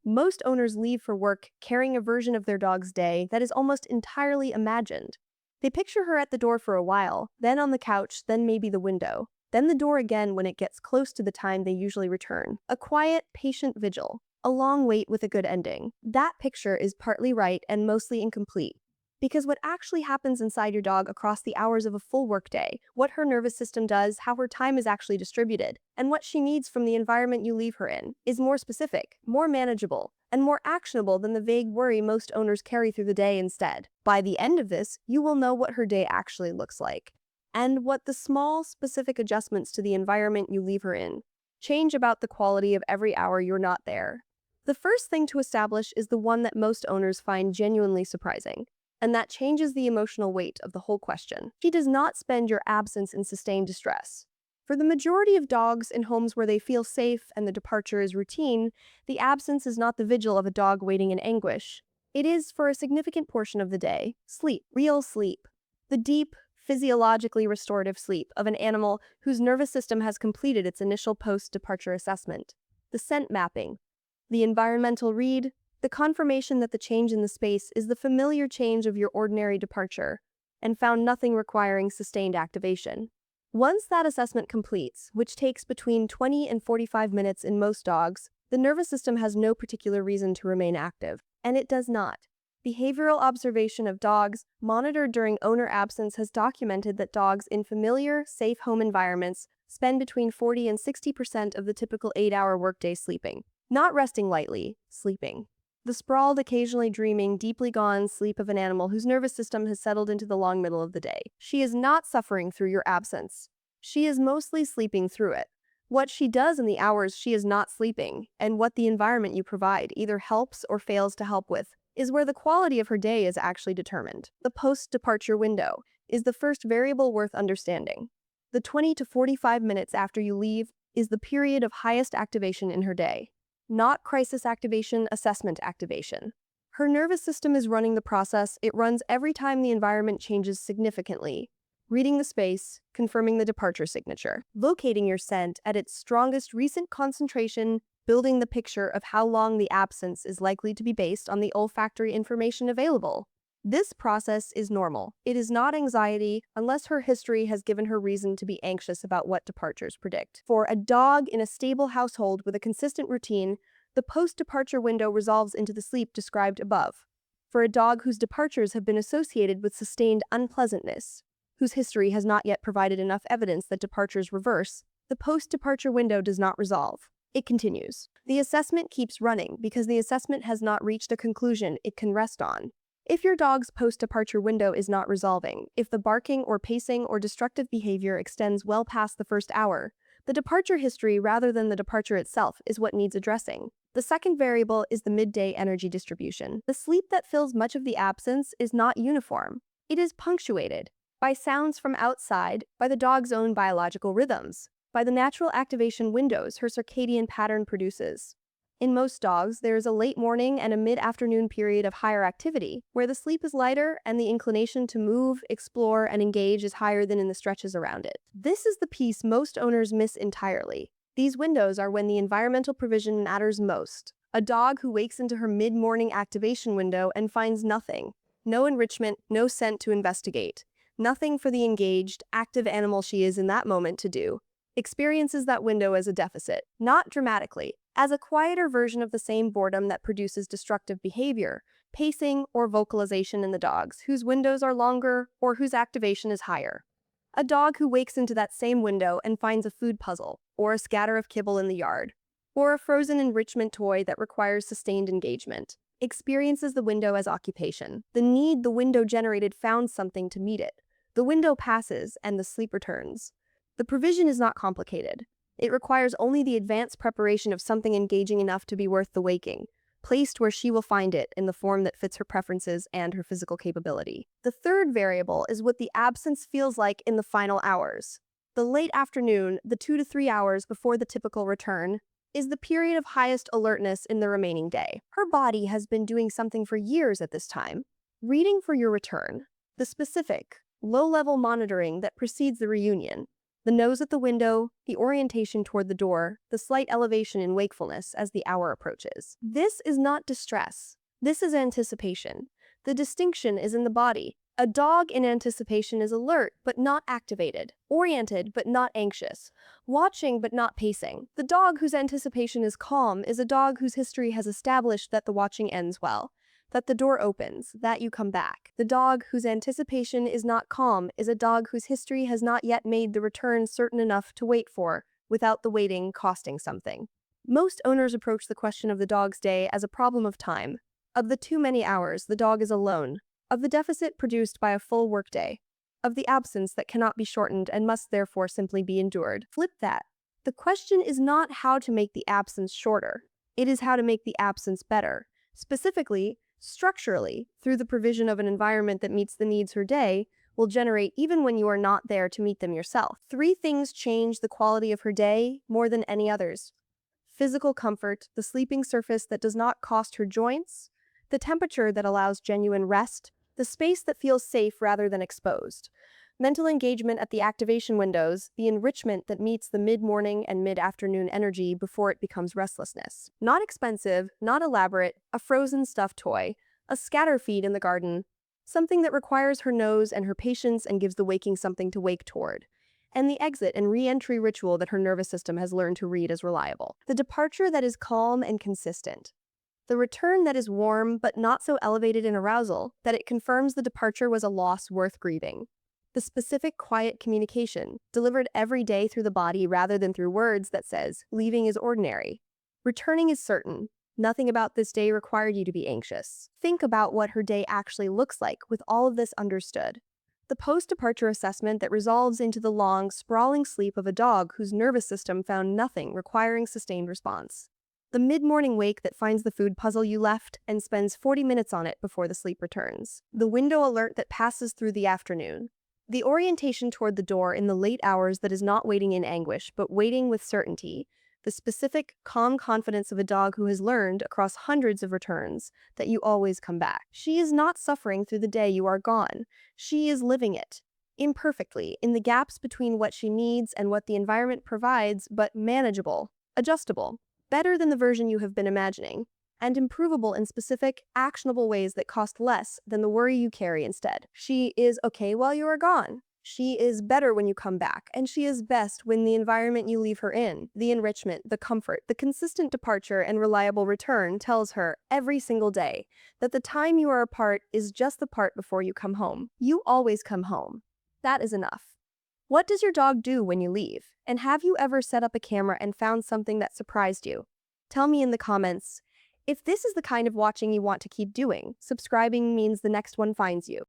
Most owners leave for work carrying a version of their dog's day that is almost entirely imagined. They picture her at the door for a while, then on the couch, then maybe the window, then the door again when it gets close to the time they usually return. A quiet, patient vigil. A long wait with a good ending. That picture is partly right and mostly incomplete. Because what actually happens inside your dog across the hours of a full workday, what her nervous system does, how her time is actually distributed, and what she needs from the environment you leave her in, is more specific, more manageable, and more actionable than the vague worry most owners carry through the day instead. By the end of this, you will know what her day actually looks like, and what the small, specific adjustments to the environment you leave her in change about the quality of every hour you're not there. The first thing to establish is the one that most owners find genuinely surprising, and that changes the emotional weight of the whole question. She does not spend your absence in sustained distress. For the majority of dogs in homes where they feel safe and the departure is routine, the absence is not the vigil of a dog waiting in anguish. It is, for a significant portion of the day, sleep, real sleep. The deep, physiologically restorative sleep of an animal whose nervous system has completed its initial post-departure assessment. The scent mapping, the environmental read, the confirmation that the change in the space is the familiar change of your ordinary departure, and found nothing requiring sustained activation. Once that assessment completes, which takes between 20 and 45 minutes in most dogs, the nervous system has no particular reason to remain active, and it does not. Behavioral observation of dogs monitored during owner absence has documented that dogs in familiar, safe home environments spend between 40 and 60% of the typical 8-hour workday sleeping. Not resting lightly, sleeping. The sprawled, occasionally dreaming, deeply gone sleep of an animal whose nervous system has settled into the long middle of the day. She is not suffering through your absence. She is mostly sleeping through it. What she does in the hours she is not sleeping, and what the environment you provide either helps or fails to help with, is where the quality of her day is actually determined. The post-departure window is the first variable worth understanding. The 20 to 45 minutes after you leave is the period of highest activation in her day. Not crisis activation, assessment activation. Her nervous system is running the process it runs every time the environment changes significantly. Reading the space, confirming the departure signature, locating your scent at its strongest recent concentration, building the picture of how long the absence is likely to be based on the olfactory information available. This process is normal. It is not anxiety unless her history has given her reason to be anxious about what departures predict. For a dog in a stable household with a consistent routine, the post-departure window resolves into the sleep described above. For a dog whose departures have been associated with sustained unpleasantness, whose history has not yet provided enough evidence that departures reverse, the post-departure window does not resolve. It continues. The assessment keeps running because the assessment has not reached a conclusion it can rest on. If your dog's post-departure window is not resolving, if the barking or pacing or destructive behavior extends well past the first hour, the departure history rather than the departure itself is what needs addressing. The second variable is the midday energy distribution. The sleep that fills much of the absence is not uniform. It is punctuated by sounds from outside, by the dog's own biological rhythms, by the natural activation windows her circadian pattern produces. In most dogs, there is a late morning and a mid-afternoon period of higher activity, where the sleep is lighter and the inclination to move, explore, and engage is higher than in the stretches around it. This is the piece most owners miss entirely. These windows are when the environmental provision matters most. A dog who wakes into her mid-morning activation window and finds nothing. No enrichment, no scent to investigate. Nothing for the engaged, active animal she is in that moment to do. Experiences that window as a deficit, not dramatically, as a quieter version of the same boredom that produces destructive behavior, pacing, or vocalization in the dogs whose windows are longer or whose activation is higher. A dog who wakes into that same window and finds a food puzzle, or a scatter of kibble in the yard, or a frozen enrichment toy that requires sustained engagement, experiences the window as occupation. The need the window generated found something to meet it. The window passes and the sleep returns. The provision is not complicated. It requires only the advanced preparation of something engaging enough to be worth the waking, placed where she will find it in the form that fits her preferences and her physical capability. The third variable is what the absence feels like in the final hours. The late afternoon, the 2 to 3 hours before the typical return, is the period of highest alertness in the remaining day. Her body has been doing something for years at this time. Reading for your return. The specific, low-level monitoring that precedes the reunion. The nose at the window, the orientation toward the door, the slight elevation in wakefulness as the hour approaches. This is not distress. This is anticipation. The distinction is in the body. A dog in anticipation is alert but not activated, oriented but not anxious, watching but not pacing. The dog whose anticipation is calm is a dog whose history has established that the watching ends well, that the door opens, that you come back. The dog whose anticipation is not calm is a dog whose history has not yet made the return certain enough to wait for, without the waiting costing something. Most owners approach the question of the dog's day as a problem of time. Of the too many hours, the dog is alone. Of the deficit produced by a full workday, of the absence that cannot be shortened and must therefore simply be endured. Flip that. The question is not how to make the absence shorter. It is how to make the absence better. Specifically, structurally, through the provision of an environment that meets the needs her day, will generate even when you are not there to meet them yourself. 3 things change the quality of her day more than any others. Physical comfort, the sleeping surface that does not cost her joints, the temperature that allows genuine rest, the space that feels safe rather than exposed, mental engagement at the activation windows, the enrichment that meets the mid-morning and mid-afternoon energy before it becomes restlessness. Not expensive, not elaborate, a frozen stuffed toy, a scatter feed in the garden, something that requires her nose and her patience and gives the waking something to wake toward, and the exit and re-entry ritual that her nervous system has learned to read as reliable. The departure that is calm and consistent. The return that is warm but not so elevated in arousal that it confirms the departure was a loss worth grieving. The specific quiet communication, delivered every day through the body rather than through words, that says, leaving is ordinary. Returning is certain. Nothing about this day required you to be anxious. Think about what her day actually looks like with all of this understood. The post-departure assessment that resolves into the long, sprawling sleep of a dog whose nervous system found nothing requiring sustained response. The mid-morning wake that finds the food puzzle you left and spends 40 minutes on it before the sleep returns. The window alert that passes through the afternoon. The orientation toward the door in the late hours that is not waiting in anguish, but waiting with certainty. The specific, calm confidence of a dog who has learned, across hundreds of returns, that you always come back. She is not suffering through the day you are gone. She is living it. Imperfectly, in the gaps between what she needs and what the environment provides, but manageable, adjustable. Better than the version you have been imagining, and improvable in specific, actionable ways that cost less than the worry you carry instead. She is okay while you are gone. She is better when you come back, and she is best when the environment you leave her in, the enrichment, the comfort, the consistent departure and reliable return tells her every single day that the time you are apart is just the part before you come home. You always come home. That is enough. What does your dog do when you leave? And have you ever set up a camera and found something that surprised you? Tell me in the comments. If this is the kind of watching you want to keep doing, subscribing means the next one finds you.